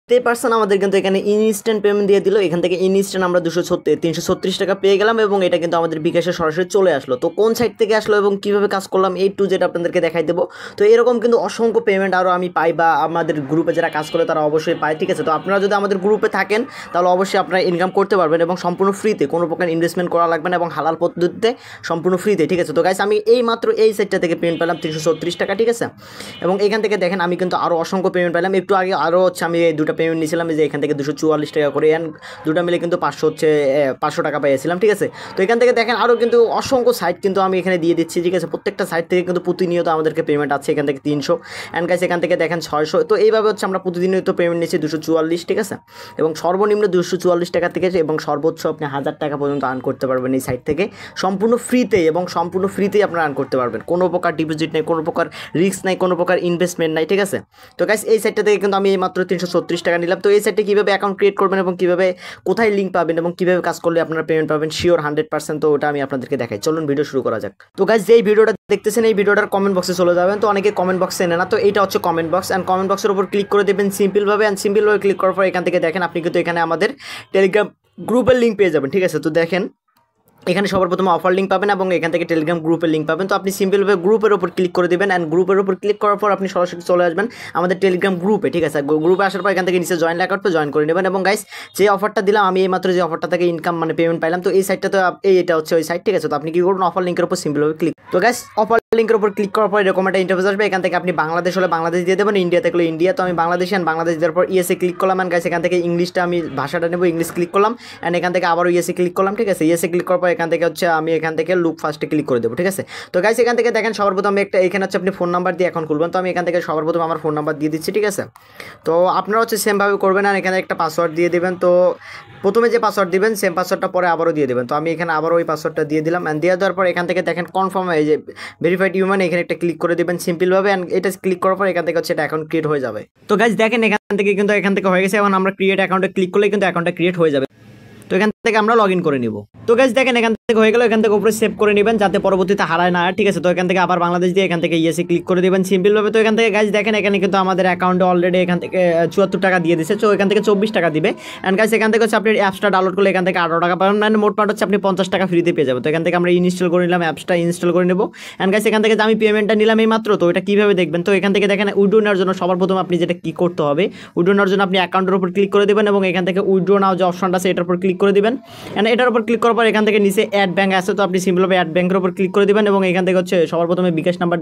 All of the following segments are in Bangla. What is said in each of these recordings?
পার্সেন্ট আমাদের কিন্তু এখানে ইনস্ট্যান্ট পেমেন্ট দিয়ে দিল। এখান থেকে ইনস্ট্যান্ট আমরা 336 টাকা পেয়ে গেলাম এবং এটা কিন্তু আমাদের বিকাশে সরাসরি চলে আসলো। তো কোন সাইট থেকে আসলো এবং কীভাবে কাজ করলাম A to Z আপনাদেরকে দেখাই দেবো। তো এরকম কিন্তু অসংখ্য পেমেন্ট আরও আমি পাই বা আমাদের গ্রুপে যারা কাজ করে তারা অবশ্যই পায়, ঠিক আছে। তো আপনারা যদি আমাদের গ্রুপে থাকেন তাহলে অবশ্যই আপনারা ইনকাম করতে পারবেন এবং সম্পূর্ণ ফ্রিতে, কোনো প্রকার ইনভেস্টমেন্ট করা লাগবে না এবং হালাল পদ্ধতিতে সম্পূর্ণ ফ্রিতে, ঠিক আছে। তো গাইস আমি এই মাত্র এই সাইটটা থেকে পেমেন্ট পেলাম 336 টাকা, ঠিক আছে। এবং এখান থেকে দেখেন আমি কিন্তু আরও অসংখ্য পেমেন্ট পেলাম। একটু আগে আরও আমি এই দুটো পেমেন্ট নিয়েছিলাম, যে এখান থেকে 244 টাকা করে, অ্যান্ড দুটো মিলে কিন্তু 500 টাকা পেয়েছিলাম, ঠিক আছে। তো এখান থেকে দেখেন আরও কিন্তু অসংখ্য সাইট কিন্তু আমি এখানে দিয়ে দিচ্ছি, ঠিক আছে। প্রত্যেকটা সাইট থেকে কিন্তু প্রতিনিয়ত আমাদেরকে পেমেন্ট আছে। এখান থেকে 300, অ্যান্ড গাইস এখান থেকে দেখেন 600। তো এইভাবে আমরা প্রতিনিয়ত পেমেন্ট নিচ্ছি 244, ঠিক আছে। এবং সর্বনিম্ন 244 টাকা থেকে এবং সর্বোচ্চ আপনি 1000 টাকা পর্যন্ত আর্ন করতে পারবেন এই সাইট থেকে সম্পূর্ণ ফ্রিতে, এবং সম্পূর্ণ ফ্রিতেই আপনারা আর্ন করতে পারবেন। কোনো প্রকার ডিপোজিট নেই, কোনো প্রকার রিস্ক নাই, কোনো প্রকার ইনভেস্টমেন্ট নাই, ঠিক আছে। তো গাইস এই সাইটটা থেকে কিন্তু আমি এই মাত্র 336 টাকা নিলাম। তো এই সাইটে কীভাবে অ্যাকাউন্ট ক্রিয়েট করবেন এবং কীভাবে কোথায় লিঙ্ক পাবেন এবং কীভাবে কাজ করলে আপনারা পেমেন্ট পাবেন শিওর 100%, তো ওটা আমি আপনাদেরকে দেখাই। চলুন ভিডিও শুরু করা যাক। তো গাইস যেই ভিডিওটা দেখতেছেন এই ভিডিওটার কমেন্ট বক্সে চলে যাবেন। তো অনেকে কমেন্ট বক্সে এনে না, তো এটা হচ্ছে কমেন্ট বক্স, অ্যান্ড কমেন্ট বক্সের উপর ক্লিক করে দেবেন সিম্পলভাবে, অ্যান্ড সিম্পলভাবে ক্লিক করার পর এখান থেকে দেখেন আপনি কিন্তু এখানে আমাদের টেলিগ্রাম গ্রুপের লিঙ্ক পেয়ে যাবেন, ঠিক আছে। তো দেখেন এখানে সবার প্রথমে অফার লিঙ্ক পাবেন এবং এখান থেকে টেলিগ্রাম গ্রুপের লিঙ্ক পাবেন। তো আপনি সিম্পলভাবে গ্রুপের উপর ক্লিক করে দেবেন, অ্যান্ড গ্রুপের উপর ক্লিক করার পর আপনি সরাসরি চলে আসবেন আমাদের টেলিগ্রাম গ্রুপে, ঠিক আছে। গ্রুপে আসার পর এখান থেকে নিচে জয়েন লেখা উঠবে, জয়েন করে নেবেন। এবং গাইস যে অফারটা দিলাম আমি এই মাত্র যে অফারটা থেকে ইনকাম পেমেন্ট পাইলাম, তো এই সাইটটা তো এটা হচ্ছে ওই সাইট, ঠিক আছে। তো আপনি কি করবেন, অফার লিঙ্কের উপর সিম্পলভাবে ক্লিক। তো গাইস অফার লিঙ্কের উপর ক্লিক করার পর এরকম একটা ইন্টারফেস আসবে। এখান থেকে আপনি বাংলাদেশ হলে বাংলাদেশ দিয়ে দেবেন, ইন্ডিয়া থাকলে ইন্ডিয়া। তো আমি বাংলাদেশি, অ্যান্ড বাংলাদেশ দেওয়ার পর ইএসএ ক্লিক করলাম, অ্যান্ড গাইস এখান থেকে ইংলিশটা আমি ভাষাটা নেব, ইংলিশ ক্লিক করলাম, অ্যান্ড এখান থেকে আবারও ইএসএ ক্লিক করলাম, ঠিক আছে। ইএসএ ক্লিক করার পর এখান থেকে আমি এখান থেকে লুক ফার্স্টে ক্লিক করে দেবো, ঠিক আছে। তো গাইস এখান থেকে দেখেন সবার প্রথম একটা এখানে আপনি ফোন নাম্বার দিয়ে অ্যাকাউন্ট খুলবেন। তো আমি এখান থেকে সবার প্রথম আমার ফোন নাম্বার দিয়ে দিচ্ছি, ঠিক আছে। তো আপনারা সেমভাবে করবেন, আর এখানে একটা পাসওয়ার্ড দিয়ে দেবেন। তো প্রথমে যে পাসওয়ার্ড দিবেন সেম পাসওয়ার্ডটা পরে আবারও দিয়ে দেবেন। তো আমি এখানে আবারও ওই পাসওয়ার্ডটা দিয়ে দিলাম, অ্যান্ড দিয়ে দেওয়ার পর এখান থেকে দেখেন কনফার্ম এই যে ভেরিফাইড হিউম্যান, এখানে একটা ক্লিক করে দেবেন সিম্পলভাবে, অ্যান্ড এটা ক্লিক করার পর এখান থেকে এটা অ্যাকাউন্ট ক্রিয়েট হয়ে যাবে। তো গাইস দেখেন এখান থেকে হয়ে গেছে। এখন আমরা ক্রিয়েট অ্যাকাউন্টে ক্লিক করলে কিন্তু অ্যাকাউন্টটা ক্রিয়েট হয়ে যাবে। তো এখান থেকে আমরা লগ ইন করে নিব। তো গাইস দেখেন এখান থেকে হয়ে গেল, এখান থেকে উপরে সেভ করে নেবেন যাতে পরবর্তীতে হারায় না, ঠিক আছে। তো এখান থেকে আবার বাংলাদেশ দিয়ে এখান থেকে ইএসএ ক্লিক করে দেবেন সিম্পলভাবে। তো এখান থেকে গাইস দেখেন এখানে কিন্তু আমাদের অ্যাকাউন্টে অলরেডি এখান থেকে 74 টাকা দিয়ে দিচ্ছে। তো এখান থেকে 24 টাকা দিবে, অ্যান্ড গাইস এখান থেকে আপনি অ্যাপসটা ডাউনলোড করলে এখান থেকে 18 টাকা পাবেন, মানে মোটমাট আপনি 50 টাকা ফ্রিতে পেয়ে যাবেন। তো এখান থেকে আমরা ইনস্টল করে নিলাম, অ্যাপসটা ইনস্টল করে নেব। অ্যান্ড গাইস এখান থেকে আমি পেমেন্টটা নিলাম এই মাত্র। তো এটা কীভাবে দেখবেন, তো এখান থেকে দেখেন উইড্রো নেওয়ার জন্য সবার প্রথম আপনি যেটা কি করতে হবে, উইড্রো নেওয়ার জন্য আপনি অ্যাকাউন্টের উপর ক্লিক করে দেবেন এবং এখান থেকে উইড্রো নাও যে অপশনটা আছে এটার উপর ক্লিক করে দেবেন, অ্যান্ড এটার উপর ক্লিক করার পর এখান থেকে নিচে অ্যাড ব্যাঙ্ক আছে। তো আপনি সিম্পলভাবে অ্যাড ব্যাঙ্কের উপর ক্লিক করে দেবেন এবং এখান থেকে সবার প্রথমে বিকাশ নাম্বার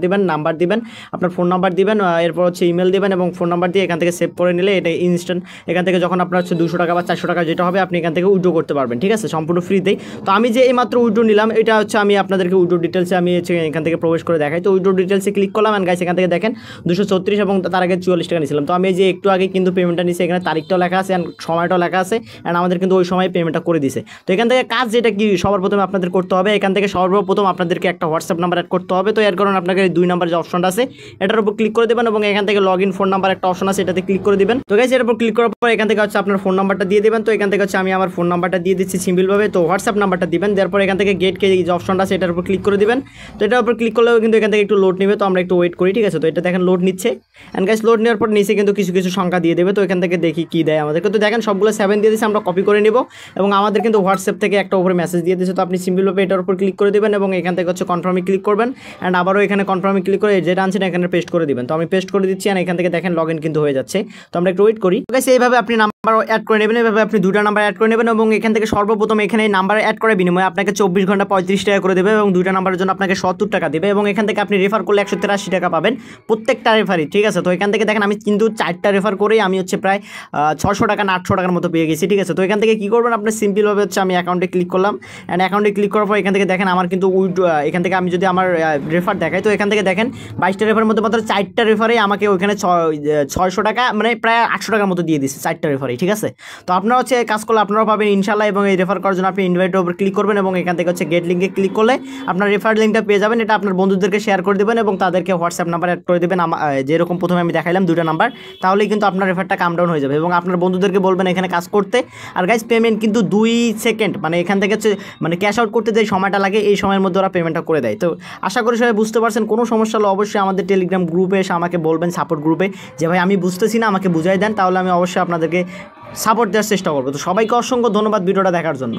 দিবেন, আপনার ফোন নাম্বার দিবেন, এরপর ইমেল দিবেন এবং ফোন নাম্বার দিয়ে এখান থেকে সেভ করে নিলে এটা ইনস্ট্যান্ট এখান থেকে যখন আপনার 200 টাকা বা 400 টাকা যেটা হবে আপনি এখান থেকে উইড্রো করতে পারবেন, ঠিক আছে, সম্পূর্ণ ফ্রিতেই। তো আমি যে এইমাত্র উইড্রো নিলাম এটা আমি আপনাদেরকে উইড্রো ডিটেলসে আমি এখান থেকে প্রবেশ করে দেখাই। তো উইড্রো ডিটেলসে ক্লিক করলাম, অ্যান্ড গাইস এখান থেকে দেখেন 234 এবং তার আগে 44 টাকা নিয়েছিলাম। তো আমি যে একটু আগে কিন্তু পেমেন্টটা নিয়েছি, এখানে তারিখটাও লেখা আছে অ্যান্ড সময়টাও লেখা আছে, অ্যান্ড আমাদের কিন্তু ওই সময় পেমেন্টটা করে দিছে। তো এখান থেকে কাজ যেটা কি সবার প্রথমে আপনাদের করতে হবে, এখান থেকে সর্বপ্রথম আপনাদেরকে একটা হোয়াটসঅ্যাপ নাম্বার অ্যাড করতে হবে। তো এর কারণে আপনাকে 2 নাম্বার যে অপশনটা আছে এটার উপর ক্লিক করে দেবেন এবং এখান থেকে লগ ইন ফোন নাম্বার একটা অপশন আছে এটাতে ক্লিক করে দিবেন। তো গাইস এর উপর ক্লিক করার পর এখান থেকে আপনার ফোন নাম্বারটা দিয়ে দেবেন। তো এখান থেকে আমি আমার ফোন নাম্বারটা দিয়ে দিচ্ছি সিম্পলভাবে। তো হোয়াটসঅ্যাপ নাম্বারটা দিবেন, তারপর এখান থেকে গেট কে যে অপশনটা আছে এটার উপর ক্লিক করে দিবেন। তো এটার উপর ক্লিক করলেও কিন্তু এখান থেকে একটু লোড নেবে, তো আমরা একটু ওয়েট করি, ঠিক আছে। তো এটা দেখেন লোড নিচ্ছে, অ্যান্ড গাইস লোড নেওয়ার পর নিচে কিন্তু কিছু সংখ্যা দিয়ে দেবে। তো এখান থেকে দেখি কি দেয় আমাদেরকে। তো দেখেন সবগুলো 7 দিয়ে দিচ্ছে, আমরা কপি করে নিব এবং আমাদের কিন্তু হোয়াটসঅ্যাপ থেকে একটা উপরে মেসেজ দিয়ে দিচ্ছে। তো আপনি সিম্পলভাবে এটার উপর ক্লিক করে দেবেন এবং এখান থেকে কনফার্মে ক্লিক করবেন, অ্যান্ড আবারও এখানে কনফার্মে ক্লিক করে যেটা আনছেন এখানে পেস্ট করে দিবেন। তো আমি পেস্ট করে দিচ্ছি, অ্যান্ড এখান থেকে দেখেন লগ ইন কিন্তু হয়ে যাচ্ছে। তো আমরা একটু ওয়েট করি। গাইস এইভাবে আপনি নাম্বার অ্যাড করে নেবেন, এইভাবে আপনি 2টা নাম্বার অ্যাড করে নেবেন এবং এখান থেকে সর্বপ্রথম এখানে এই নাম্বার অ্যাড করার বিনিময়ে আপনাকে 24 ঘন্টা 35 টাকা করে দেবে এবং 2টা নাম্বারের জন্য আপনাকে 70 টাকা দেবে এবং এখান থেকে আপনি রেফার করলে 183 টাকা পাবেন প্রত্যেকটা রেফারই, ঠিক আছে। তো এখান থেকে দেখেন আমি কিন্তু 4টা রেফার করেই আমি প্রায় 600 টাকা না 800 টাকার মতো পেয়ে গেছি, ঠিক আছে। তো এখান থেকে কী করবেন, আপনার সিম্পলভাবে আমি অ্যাকাউন্টে ক্লিক করলাম, অ্যান্ড অ্যাকাউন্টে ক্লিক করার পর এখান থেকে দেখেন আমার কিন্তু এখান থেকে আমি যদি আমার রেফার দেখাই, তো এখান থেকে দেখেন 22টা রেফারের মধ্যে মাত্র 4টা রেফারে আমাকে ওইখানে 600 টাকা মানে প্রায় 800 টাকার মতো দিয়ে দিচ্ছে 4টা রেফারে, ভাই, ঠিক আছে। তো আপনারা হচ্ছে কাজ করলে আপনারাও পাবেন ইনশাল্লাহ, এবং এই রেফার করার জন্য আপনি ইনভাইটের উপর ক্লিক করবেন এবং এখান থেকে হচ্ছে গেট লিঙ্কে ক্লিক করলে আপনার রেফার লিঙ্কটা পেয়ে যাবেন। এটা আপনার বন্ধুদেরকে শেয়ার করে দেবেন এবং তাদেরকে হোয়াটসঅ্যাপ নাম্বার অ্যাড করে দেবেন, যেরকম প্রথমে আমি দেখাইলাম 2টা নাম্বার, তাহলেই কিন্তু আপনার রেফারটা কাম ডাউন হয়ে যাবে এবং আপনার বন্ধুদেরকে বলবেন এখানে কাজ করতে। আর গাইজ পেমেন্ট কিন্তু 2 সেকেন্ড, মানে এখান থেকে হচ্ছে মানে ক্যাশ আউট করতে যে সময়টা লাগে এই সময়ের মধ্যে ওরা পেমেন্টটা করে দেয়। তো আশা করি সবাই বুঝতে পারছেন। কোনো সমস্যা হলে অবশ্যই আমাদের টেলিগ্রাম গ্রুপে এসে আমাকে বলবেন, সাপোর্ট গ্রুপে, যে ভাই আমি বুঝতেছি না, আমাকে বুঝাই দেন, তাহলে আমি অবশ্যই আপনাদেরকে সাপোর্ট দেওয়ার চেষ্টা করবো। তো সবাইকে অসংখ্য ধন্যবাদ ভিডিওটা দেখার জন্য।